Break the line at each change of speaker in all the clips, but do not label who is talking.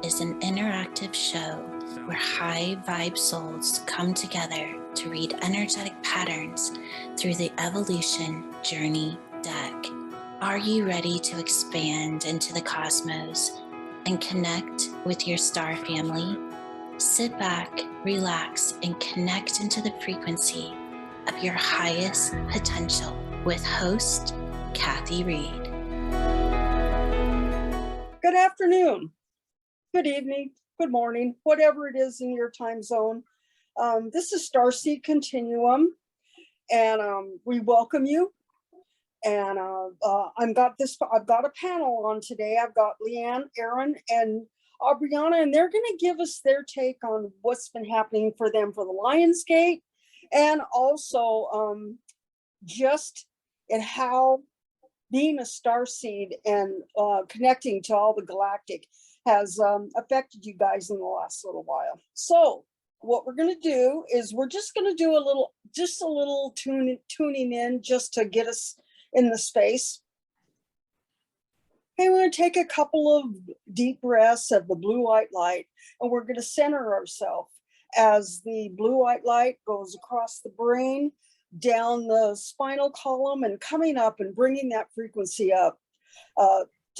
is an interactive show where high vibe souls come together to read energetic patterns through the evolution journey deck. Are you ready to expand into the cosmos and connect with your star family? Sit back, relax, and connect into the frequency of your highest potential with host Kathy Reed.
Good afternoon, good evening, good morning, whatever it is in your time zone. This is StarSeed Continuum, and we welcome you. And I've got a panel on today. I've got Liane, Aaron, and Abriana, and they're going to give us their take on what's been happening for them for the Lionsgate, and also just in how being a starseed and connecting to all the galactic has affected you guys in the last little while. So what we're going to do is we're just going to do a little tuning in just to get us in the space. Okay, we're going to take a couple of deep breaths of the blue white light, and we're going to center ourselves as the blue white light goes across the brain, down the spinal column, and coming up and bringing that frequency up,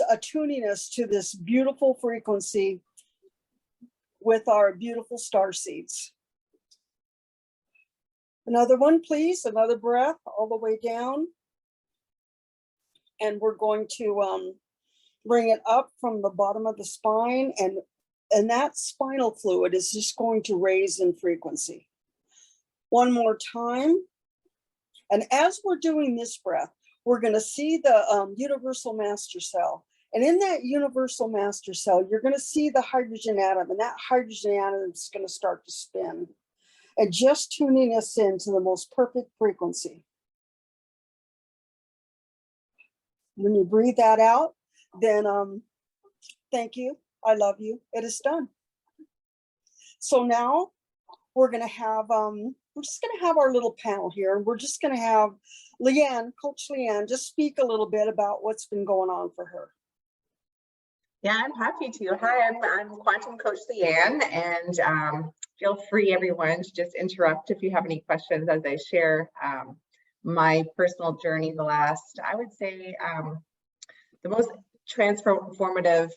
attuning us to this beautiful frequency with our beautiful star seeds. Another one, please. Another breath all the way down. And we're going to bring it up from the bottom of the spine, and that spinal fluid is just going to raise in frequency. One more time. And as we're doing this breath, we're going to see the universal master cell. And in that universal master cell, you're going to see the hydrogen atom, and that hydrogen atom is going to start to spin. And just tuning us into the most perfect frequency. When you breathe that out, then thank you, I love you, it is done. So now we're going to have we're just going to have our little panel here, and we're just going to have Liane, Coach Liane, just speak a little bit about what's been going on for her.
Yeah, I'm happy to. Hi, I'm Quantum Coach Liane, and feel free, everyone, to just interrupt if you have any questions as I share my personal journey. The last, I would say, the most transformative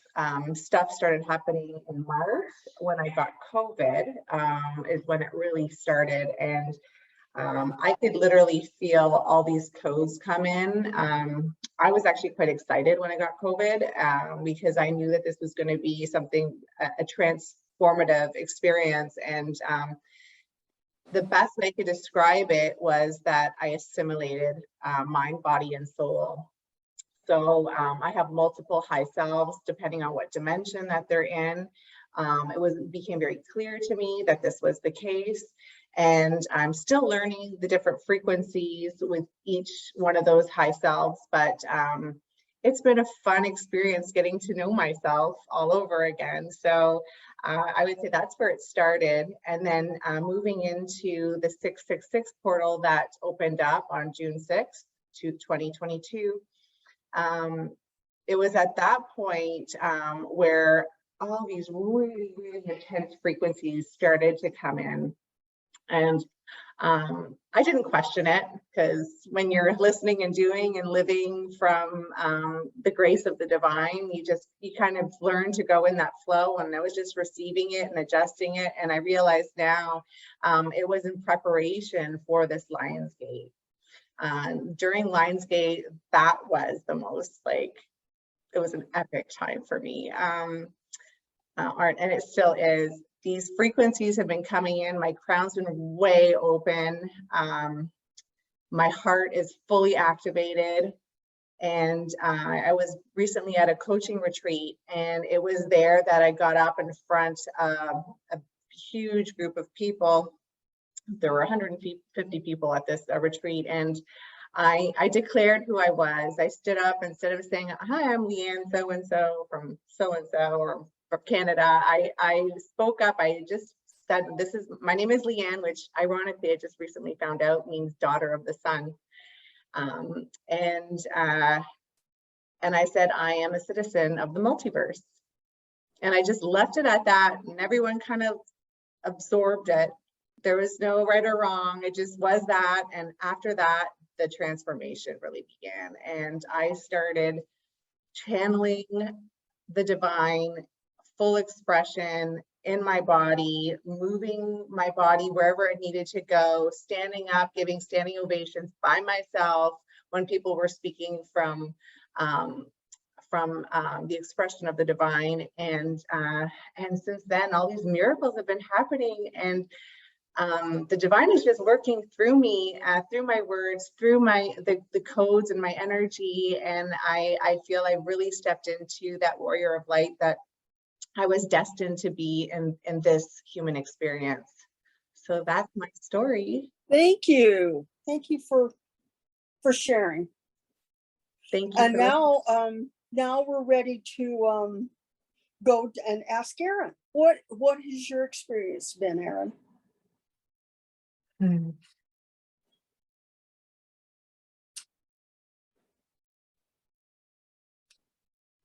stuff started happening in March when I got COVID, is when it really started. And I could literally feel all these codes come in. I was actually quite excited when I got COVID because I knew that this was going to be something, a transformative experience. And the best way I could describe it was that I assimilated mind, body, and soul. So I have multiple high selves depending on what dimension that they're in. It became very clear to me that this was the case, and I'm still learning the different frequencies with each one of those high selves, but it's been a fun experience getting to know myself all over again. So I would say that's where it started. And then moving into the 666 portal that opened up on June 6th, 2022. It was at that point where all these really, really intense frequencies started to come in. And I didn't question it, because when you're listening and doing and living from the grace of the divine, you kind of learn to go in that flow. And I was just receiving it and adjusting it. And I realized now it was in preparation for this Lionsgate. During Lionsgate, that was the most, like, it was an epic time for me. And it still is. These frequencies have been coming in. My crown's been way open. My heart is fully activated. And I was recently at a coaching retreat, and it was there that I got up in front of a huge group of people. There were 150 people at this retreat, and I declared who I was. I stood up, instead of saying, "Hi, I'm Liane so-and-so from so-and-so," or from Canada, I spoke up. I just said, my name is Liane, which ironically I just recently found out means daughter of the sun. And I said, I am a citizen of the multiverse. And I just left it at that, and everyone kind of absorbed it. There was no right or wrong. It just was that. And after that, the transformation really began. And I started channeling the divine, full expression in my body, moving my body wherever it needed to go, standing up, giving standing ovations by myself when people were speaking from the expression of the divine. And since then, all these miracles have been happening, and the divine is just working through me, through my words, through the codes and my energy. And I feel I really stepped into that warrior of light that I was destined to be in this human experience. So that's my story.
Thank you. Thank you for sharing.
Thank you.
And now we're ready to go and ask Aaron. What has your experience been, Aaron?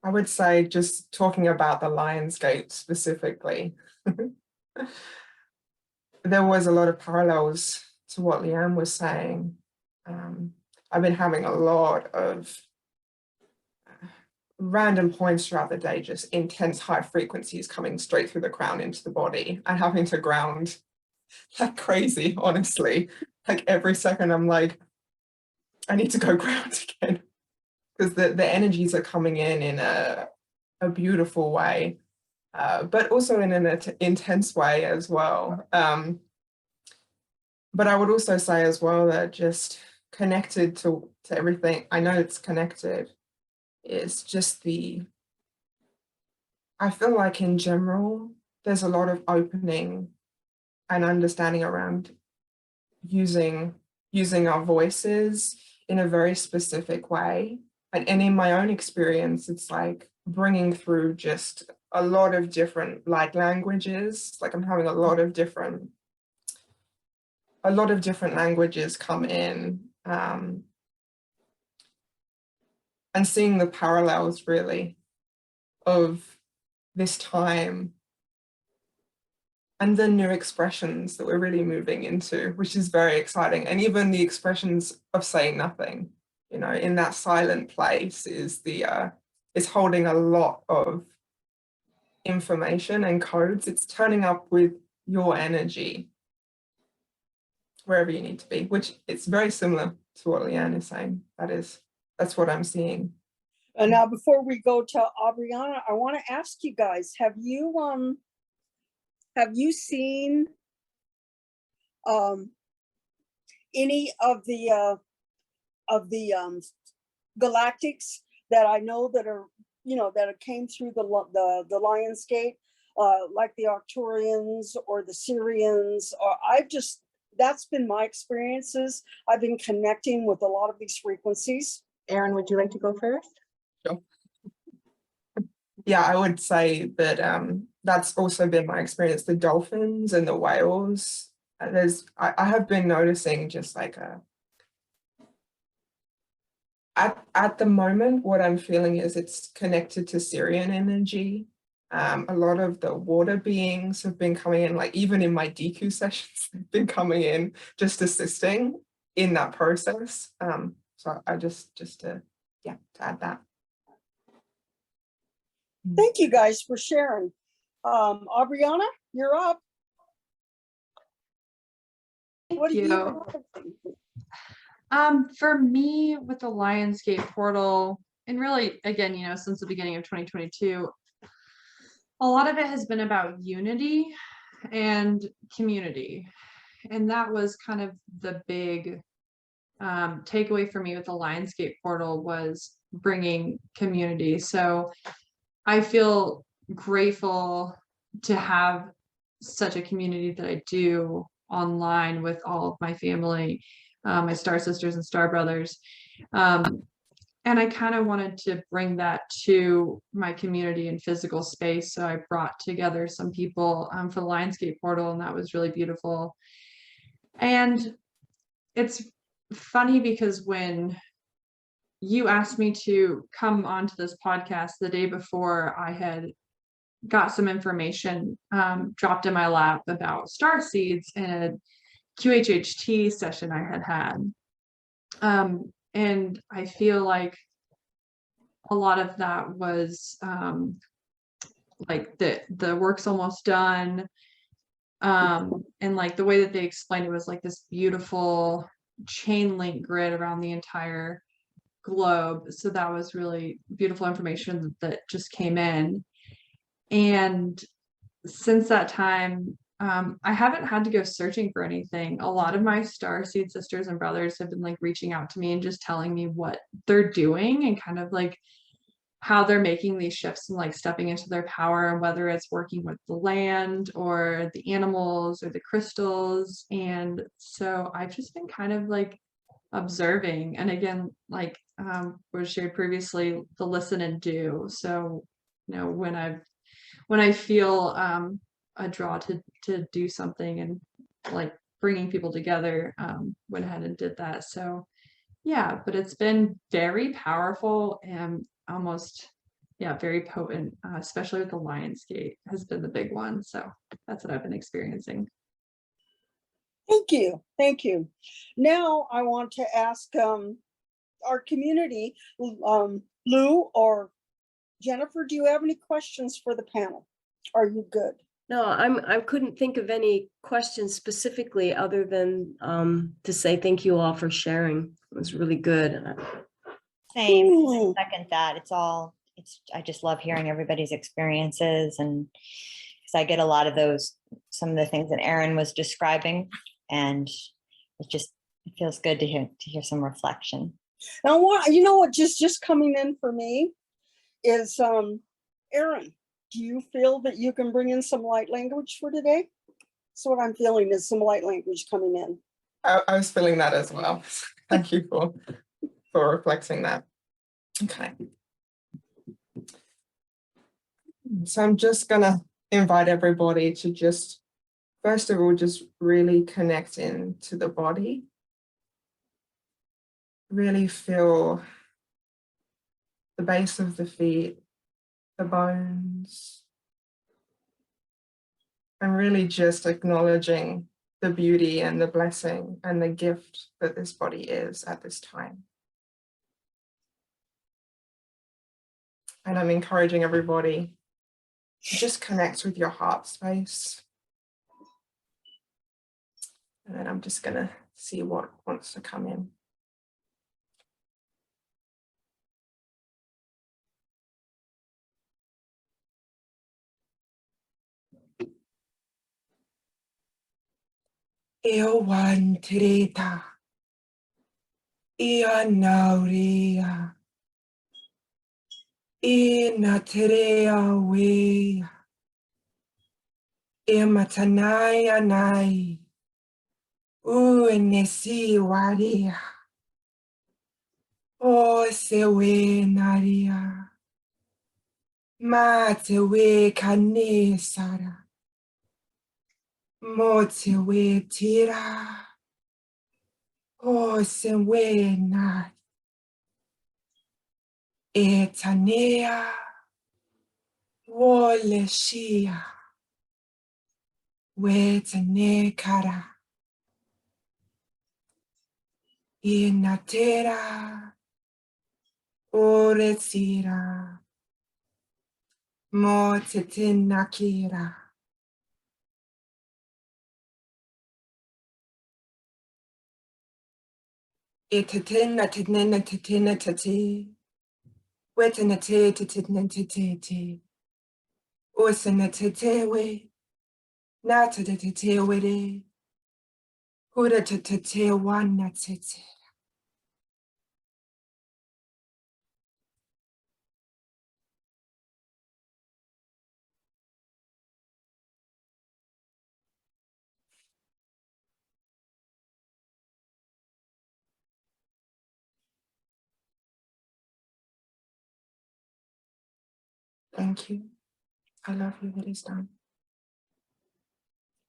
I would say, just talking about the Lionsgate specifically, there was a lot of parallels to what Liane was saying. I've been having a lot of random points throughout the day, just intense high frequencies coming straight through the crown into the body, and having to ground like crazy, honestly. Like every second I'm like, I need to go ground again, because the energies are coming in a beautiful way, but also in an intense way as well. But I would also say as well that just connected to everything, I know it's connected, is just I feel like in general, there's a lot of opening and understanding around using our voices in a very specific way. And in my own experience, it's like bringing through just a lot of different light languages. Like I'm having a lot of different languages come in, and seeing the parallels really of this time and the new expressions that we're really moving into, which is very exciting. And even the expressions of saying nothing, you know, in that silent place is holding a lot of information and codes. It's turning up with your energy wherever you need to be, which it's very similar to what Liane is saying. That's what I'm seeing.
And now, before we go to Abriana, I want to ask you guys: have you seen any of the galactics that I know that are, you know, that came through the Lionsgate, like the Arcturians or the Syrians? Or that's been my experiences. I've been connecting with a lot of these frequencies.
Aaron, would you like to go first?
Sure. Yeah, I would say that that's also been my experience. The dolphins and the whales. I have been noticing just like at the moment, what I'm feeling is it's connected to Syrian energy. A lot of the water beings have been coming in, like even in my DQ sessions, they've been coming in, just assisting in that process. So I just to add that.
Thank you guys for sharing. Abriana, you're up.
Thank you. For me, with the Lionsgate portal, and really, again, you know, since the beginning of 2022, a lot of it has been about unity and community. And that was kind of the big takeaway for me with the Lionsgate portal, was bringing community. So I feel grateful to have such a community that I do online with all of my family, my Star Sisters and Star Brothers. And I kind of wanted to bring that to my community in physical space. So I brought together some people for the Lionsgate portal, and that was really beautiful. And it's funny because when you asked me to come onto this podcast the day before I had got some information dropped in my lap about StarSeeds in a QHHT session I had. And I feel like a lot of that was like the work's almost done. And like the way that they explained it was like this beautiful chain link grid around the entire globe. So that was really beautiful information that just came in. And since that time, I haven't had to go searching for anything. A lot of my StarSeed sisters and brothers have been like reaching out to me and just telling me what they're doing and kind of like how they're making these shifts and like stepping into their power, and whether it's working with the land or the animals or the crystals. And so I've just been kind of like observing, and again, like was shared previously, the listen and do. So, you know, when I feel a draw to do something and like bringing people together, went ahead and did that. So yeah, but it's been very powerful and almost, yeah, very potent, especially with the Lion's Gate has been the big one. So that's what I've been experiencing.
Thank you. Thank you. Now I want to ask our community, Lou or Jennifer, do you have any questions for the panel? Are you good?
No, I couldn't think of any questions specifically other than to say thank you all for sharing. It was really good.
Same.
Ooh.
Second that. I just love hearing everybody's experiences, and because I get a lot of those, some of the things that Erin was describing, and it feels good to hear some reflection.
Now, you know what just coming in for me is, Erin, do you feel that you can bring in some light language for today? So what I'm feeling is some light language coming in.
I was feeling that as well. Thank you for reflecting that. Okay. So I'm just gonna invite everybody to just, first of all, just really connect into the body. Really feel the base of the feet, the bones, and really just acknowledging the beauty and the blessing and the gift that this body is at this time. And I'm encouraging everybody to just connect with your heart space. And then I'm just gonna see what wants to come in. Eowan Tereta, Ia Nauria, Ina Terea We, Ematanai Anai, Uenesi Waria, O Sewe Naria, Matewe Kane Sara, Motewe Tira, O Sewe Nai, Etanea, Woleshia, Wetane Kara, Inatera, Oretira, Motetinakira. Itatina Tinena Titina Tati, Wetanate Titinatiti, Usanatatewe, Natatatewe, Huratate one natiti. Thank you. I love you. It is done.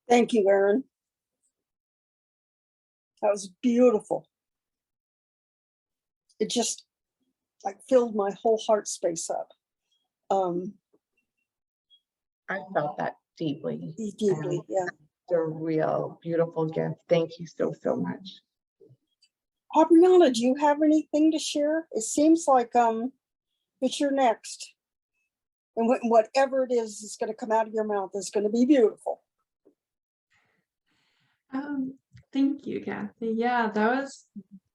Thank you, Erin. That was beautiful. It just like filled my whole heart space up.
I felt that deeply.
Deeply, yeah.
It's a real beautiful gift. Thank you so, so much.
Abriana, do you have anything to share? It seems like that you're next. And whatever it is going to come out of your mouth is going to be beautiful.
Thank you, Kathy. Yeah, that was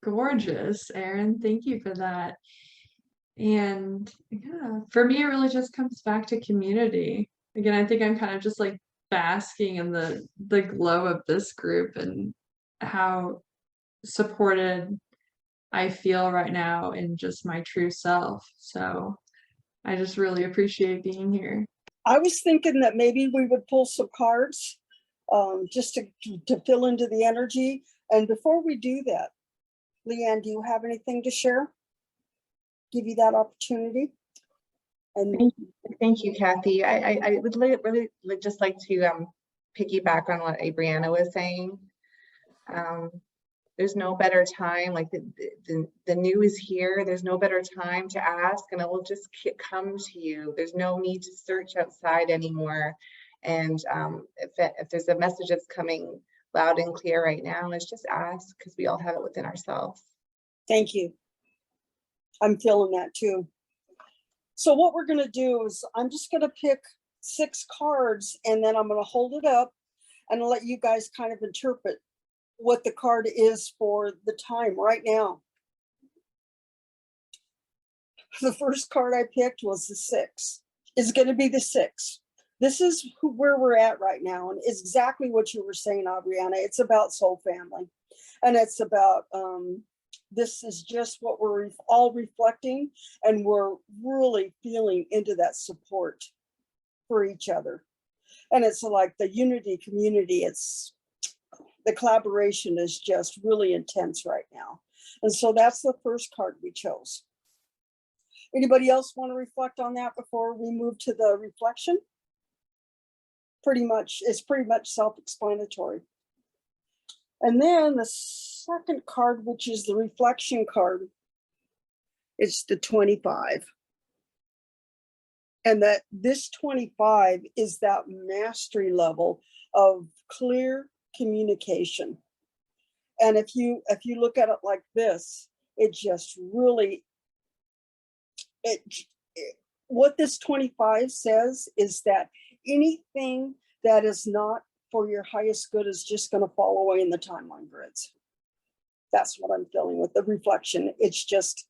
gorgeous, Erin. Thank you for that. And yeah, for me, it really just comes back to community. Again, I think I'm kind of just like basking in the glow of this group and how supported I feel right now in just my true self. So I just really appreciate being here.
I was thinking that maybe we would pull some cards just to fill into the energy. And before we do that, Liane, do you have anything to share? Give you that opportunity. And
Thank you, Kathy. I would really just like to piggyback on what Abriana was saying. There's no better time, like the new is here. There's no better time to ask, and it will just come to you. There's no need to search outside anymore. And if there's a message that's coming loud and clear right now, let's just ask, because we all have it within ourselves.
thank you. I'm feeling that too. So what we're going to do is I'm just going to pick 6 cards, and then I'm going to hold it up and let you guys kind of interpret what the card is for the time right now. The first card I picked was the 6. It's going to be the 6. This is where we're at right now, and it's exactly what you were saying, Abriana. It's about soul family, and it's about this is just what we're all reflecting, and we're really feeling into that support for each other. And it's like the unity community, it's the collaboration is just really intense right now. And so that's the first card we chose. Anybody else want to reflect on that before we move to the reflection? It's pretty much self-explanatory. And then the second card, which is the reflection card, it's the 25. And that this 25 is that mastery level of clear communication. And if you look at it like this, it just really, what this 25 says is that anything that is not for your highest good is just going to fall away in the timeline grids. That's what I'm feeling with the reflection. It's just,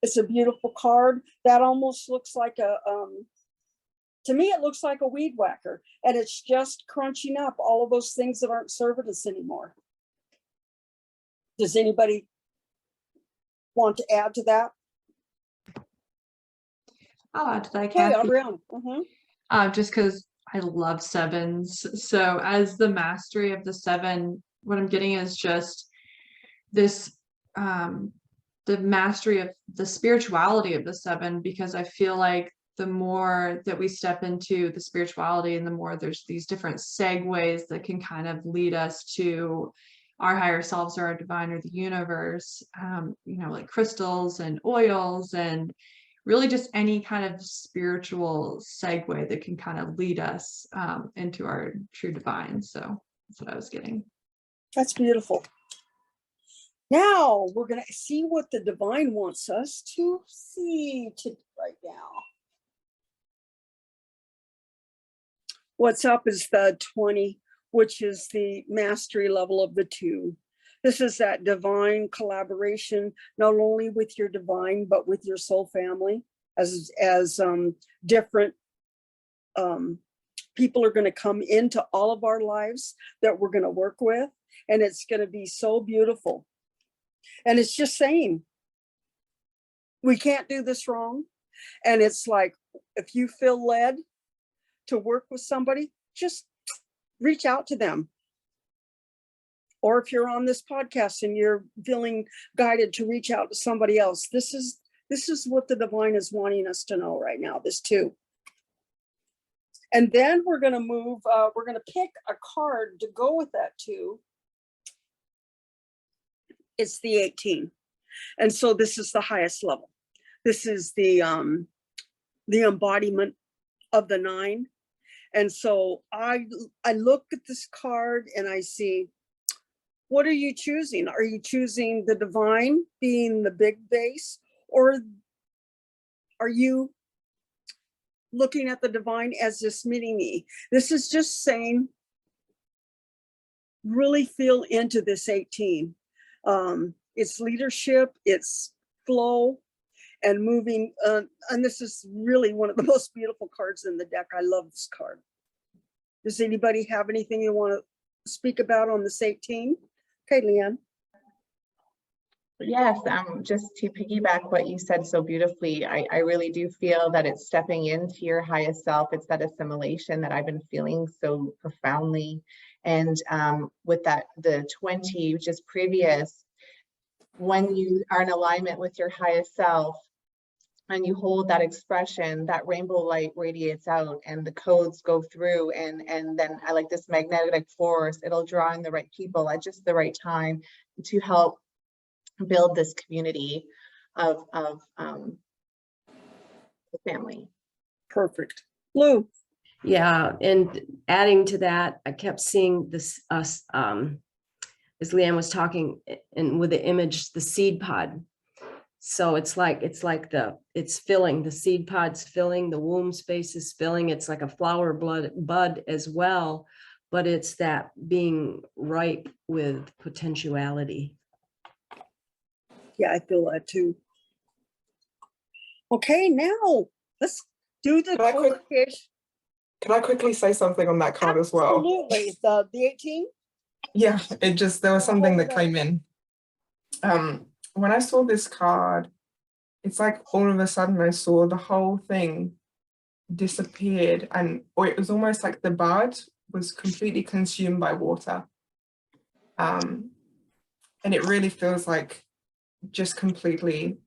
it's a beautiful card that almost looks like to me, it looks like a weed whacker, and it's just crunching up all of those things that aren't serving us anymore. Does anybody want to add to that?
I'll add to that,
Hey,
Kathy.
Abriana.
Just because I love 7s. So as the mastery of the 7, what I'm getting is just this, the mastery of the spirituality of the 7, because I feel like the more that we step into the spirituality and the more there's these different segues that can kind of lead us to our higher selves or our divine or the universe, like crystals and oils and really just any kind of spiritual segue that can kind of lead us into our true divine. So that's what I was getting.
That's beautiful. Now we're going to see what the divine wants us to see right now. What's up is the 20, which is the mastery level of the 2. This is that divine collaboration, not only with your divine, but with your soul family, as different people are going to come into all of our lives that we're going to work with. And it's going to be so beautiful. And it's just saying, we can't do this wrong. And it's like, if you feel led to work with somebody, just reach out to them. Or if you're on this podcast and you're feeling guided to reach out to somebody else, this is what the divine is wanting us to know right now, this too. And then we're going to move, we're going to pick a card to go with that too. It's the 18. And so this is the highest level. This is the embodiment of the 9. And so I look at this card and I see, what are you choosing? Are you choosing the divine being the big base, or are you looking at the divine as this mini me? This is just saying, really feel into this 18. It's leadership, it's flow, and moving. And this is really one of the most beautiful cards in the deck. I love this card. Does anybody have anything you want to speak about on this 18? Okay, Liane.
Yes, just to piggyback what you said so beautifully, I really do feel that it's stepping into your highest self. It's that assimilation that I've been feeling so profoundly. And with that, the 20, which is previous, when you are in alignment with your highest self and you hold that expression, that rainbow light radiates out and the codes go through, and then I like this magnetic force, it'll draw in the right people at just the right time to help build this community of the family.
Perfect. Lou.
Yeah, and adding to that, I kept seeing this as Liane was talking, and with the image, the seed pod. So it's filling, the seed pod's filling, the womb space is filling. It's like a flower bud as well, but it's that being ripe with potentiality.
Yeah, I feel that too. Okay, now let's do the co-creation.
Can I quickly say something on that card as well?
Absolutely. The 18?
Yeah, there was something that came in. When I saw this card, it's like all of a sudden I saw the whole thing disappeared, or it was almost like the bud was completely consumed by water. And it really feels like just complete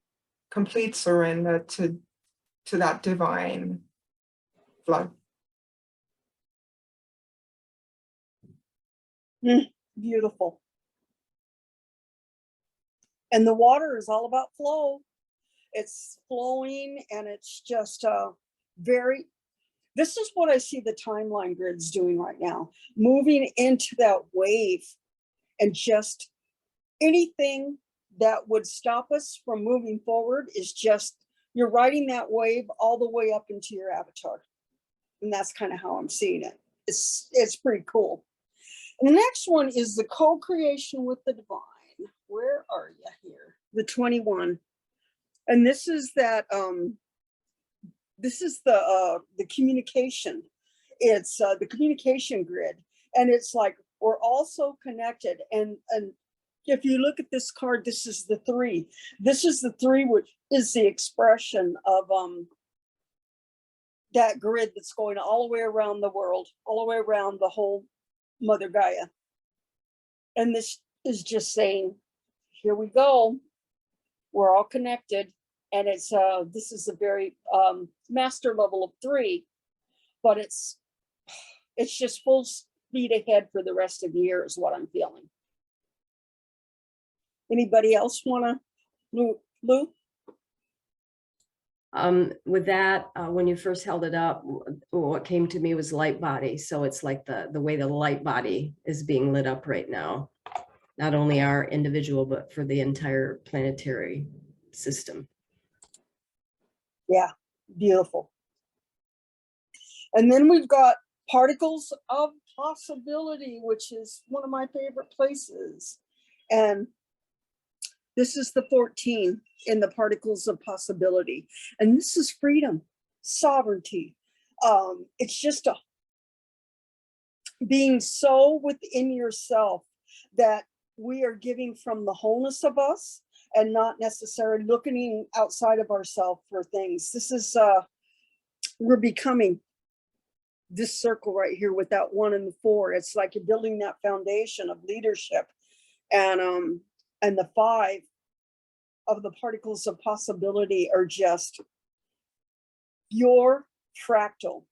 surrender to that divine flow.
Beautiful. And the water is all about flow. It's flowing, and it's just this is what I see the timeline grids doing right now, moving into that wave, and just anything that would stop us from moving forward is just, you're riding that wave all the way up into your avatar. And that's kind of how I'm seeing it. It's pretty cool. And the next one is the co-creation with the divine. Where are you here? The 21. And this is that, this is the communication. It's the communication grid. And it's like, we're all so connected. And if you look at this card, this is the 3. This is the 3, which is the expression of that grid that's going all the way around the world, all the way around the whole Mother Gaia. And this is just saying, here we go. We're all connected. And it's this is a very master level of 3, but it's just full speed ahead for the rest of the year is what I'm feeling. Anybody else want to, Lou?
With that, when you first held it up, what came to me was light body. So it's like the way the light body is being lit up right now, not only our individual, but for the entire planetary system.
Yeah, beautiful. And then we've got particles of possibility, which is one of my favorite places. And this is the 14 in the particles of possibility. And this is freedom, sovereignty. It's just being so within yourself that we are giving from the wholeness of us and not necessarily looking outside of ourselves for things. This is, we're becoming this circle right here with that 1 and the 4. It's like you're building that foundation of leadership. And the 5 of the particles of possibility are just your fractal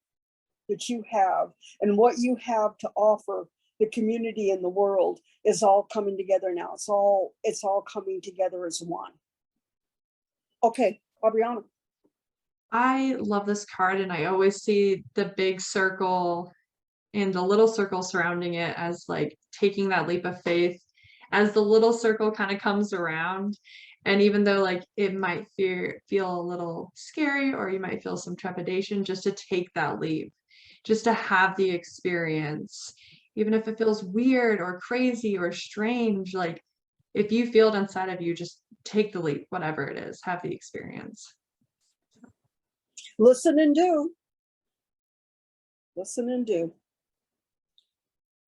that you have, and what you have to offer the community and the world is all coming together now. It's all coming together as one. Okay, Abriana.
I love this card, and I always see the big circle and the little circle surrounding it as like taking that leap of faith as the little circle kind of comes around. And even though like it might feel a little scary, or you might feel some trepidation, just to take that leap, just to have the experience, even if it feels weird or crazy or strange, like if you feel it inside of you, just take the leap, whatever it is, have the experience.
Listen and do. Listen and do.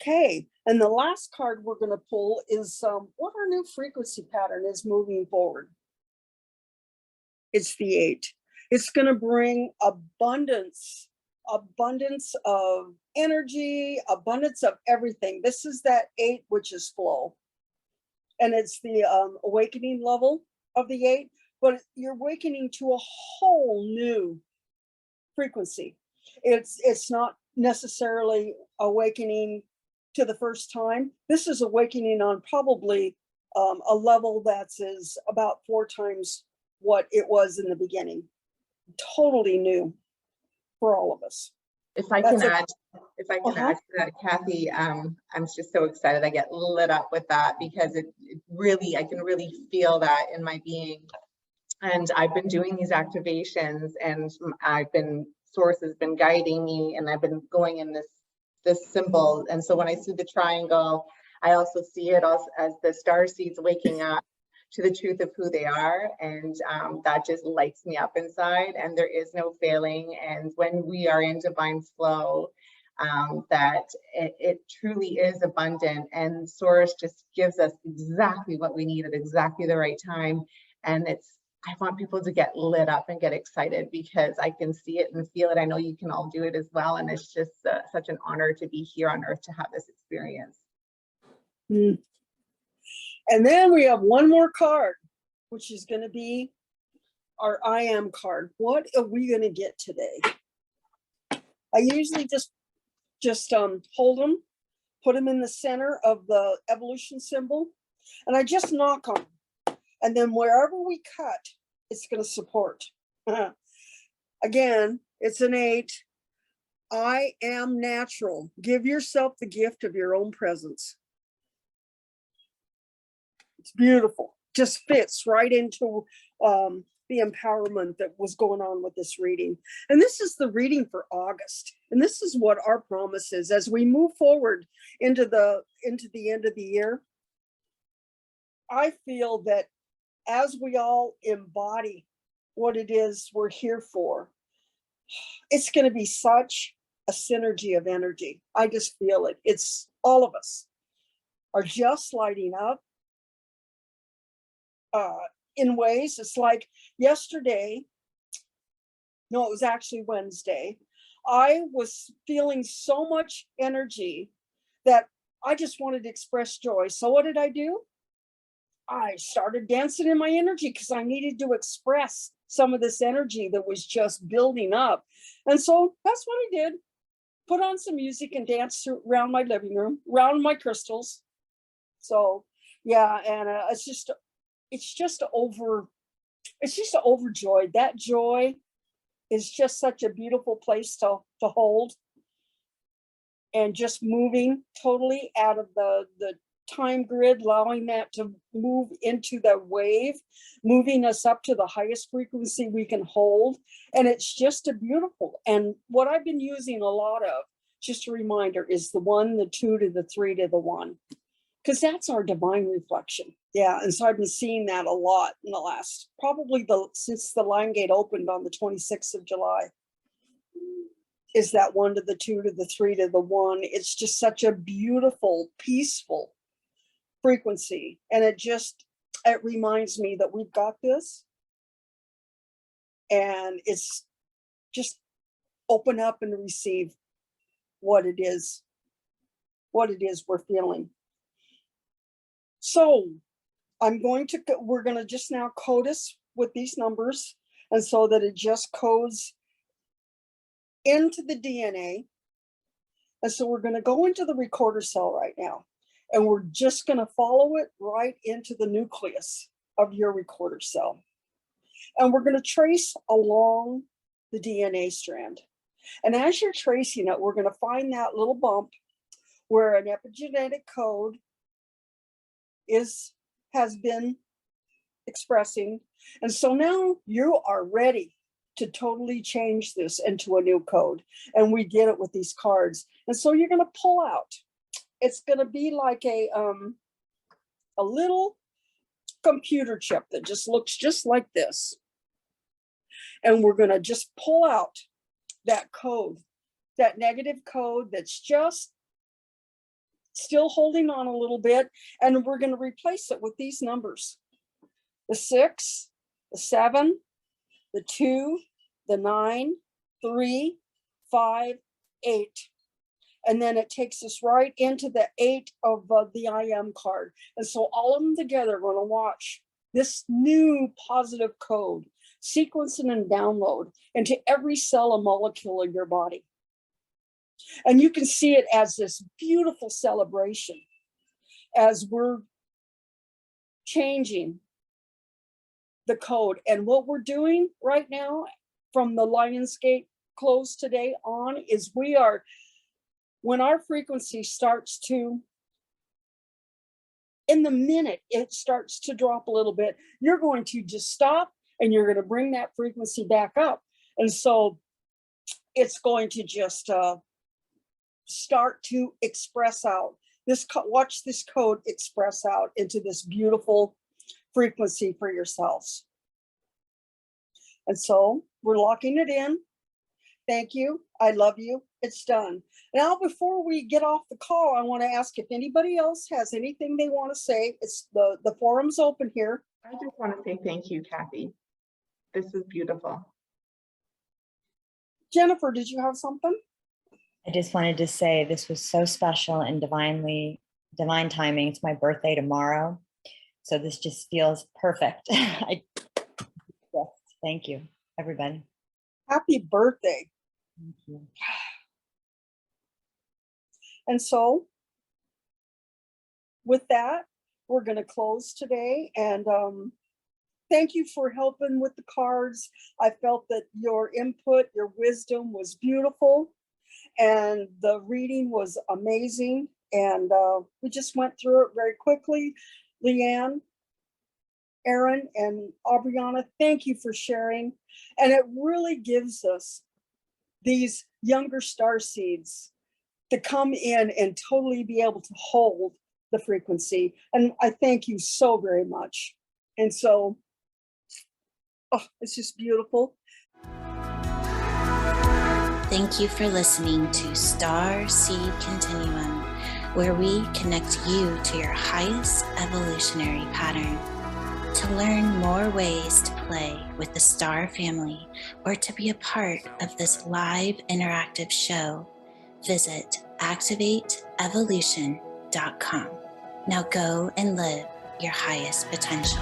Okay, and the last card we're going to pull is what our new frequency pattern is moving forward. It's the 8. It's going to bring abundance of energy, abundance of everything. This is that 8, which is flow. And it's the awakening level of the 8, but you're awakening to a whole new frequency. It's not necessarily awakening to the first time. This is awakening on probably a level that's is about 4 times what it was in the beginning. Totally new for all of us.
If I can add to that, Kathy, I'm just so excited. I get lit up with that because it really, I can really feel that in my being. And I've been doing these activations, and Source has been guiding me, and I've been going in this symbol. And so when I see the triangle, I also see it as the StarSeeds waking up to the truth of who they are. And that just lights me up inside, and there is no failing. And when we are in divine flow, that it truly is abundant, and Source just gives us exactly what we need at exactly the right time. And I want people to get lit up and get excited because I can see it and feel it. I know you can all do it as well. And it's just such an honor to be here on earth to have this experience.
Mm. And then we have one more card, which is going to be our I am card. What are we going to get today? I usually just hold them, put them in the center of the evolution symbol, and I just knock on them. And then wherever we cut, it's going to support. Again, it's an 8. I am natural. Give yourself the gift of your own presence. It's beautiful. Just fits right into the empowerment that was going on with this reading. And this is the reading for August. And this is what our promise is as we move forward into the end of the year. I feel that as we all embody what it is we're here for, it's going to be such a synergy of energy. I just feel it. It's all of us are just lighting up in ways. It's like yesterday, no, it was actually Wednesday. I was feeling so much energy that I just wanted to express joy. So what did I do? I started dancing in my energy because I needed to express some of this energy that was just building up. And so that's what I did. Put on some music and dance around my living room, around my crystals. So yeah, and it's just overjoyed. That joy is just such a beautiful place to hold. And just moving totally out of the time grid, allowing that to move into the wave, moving us up to the highest frequency we can hold. And it's just a beautiful. And what I've been using a lot of, just a reminder, is the 1, the 2 to the 3 to the 1, because that's our divine reflection. Yeah. And so I've been seeing that a lot in the last, probably since the Liane Gate opened on the 26th of July. Is that 1 to the 2 to the 3 to the 1. It's just such a beautiful, peaceful frequency. And it reminds me that we've got this. And it's just open up and receive what it is we're feeling. So we're going to just now code us with these numbers. And so that it just codes into the DNA. And so we're going to go into the recorder cell right now. And we're just going to follow it right into the nucleus of your recorder cell. And we're going to trace along the DNA strand. And as you're tracing it, we're going to find that little bump where an epigenetic code has been expressing. And so now you are ready to totally change this into a new code. And we get it with these cards. And so you're going to pull out. It's going to be like a little computer chip that just looks just like this. And we're going to just pull out that code, that negative code that's just still holding on a little bit. And we're going to replace it with these numbers: the 6, the 7, the 2, the 9, 3, 5, 8. And then it takes us right into the 8 of the I am card. And so all of them together are going to watch this new positive code sequencing and download into every cell and molecule of your body. And you can see it as this beautiful celebration as we're changing the code. And what we're doing right now from the Lionsgate close today on is when our frequency starts to, in the minute it starts to drop a little bit, you're going to just stop and you're going to bring that frequency back up. And so it's going to just start to express out. Watch this code express out into this beautiful frequency for yourselves. And so we're locking it in. Thank you. I love you. It's done. Now, before we get off the call, I want to ask if anybody else has anything they want to say. It's the forum's open here.
I just want to say thank you, Kathy. This is beautiful.
Jennifer, did you have something?
I just wanted to say this was so special and divine timing. It's my birthday tomorrow. So this just feels perfect. Yes, thank you, everybody.
Happy birthday.
Thank you.
And so with that, we're going to close today. And thank you for helping with the cards. I felt that your input, your wisdom was beautiful. And the reading was amazing. And we just went through it very quickly. Liane, Aaron, and Abriana, thank you for sharing. And it really gives us these younger StarSeeds to come in and totally be able to hold the frequency. And I thank you so very much. And so, it's just beautiful.
Thank you for listening to StarSeed Continuum, where we connect you to your highest evolutionary pattern. To learn more ways to play with the Star family or to be a part of this live interactive show, visit activateevolution.com. Now go and live your highest potential.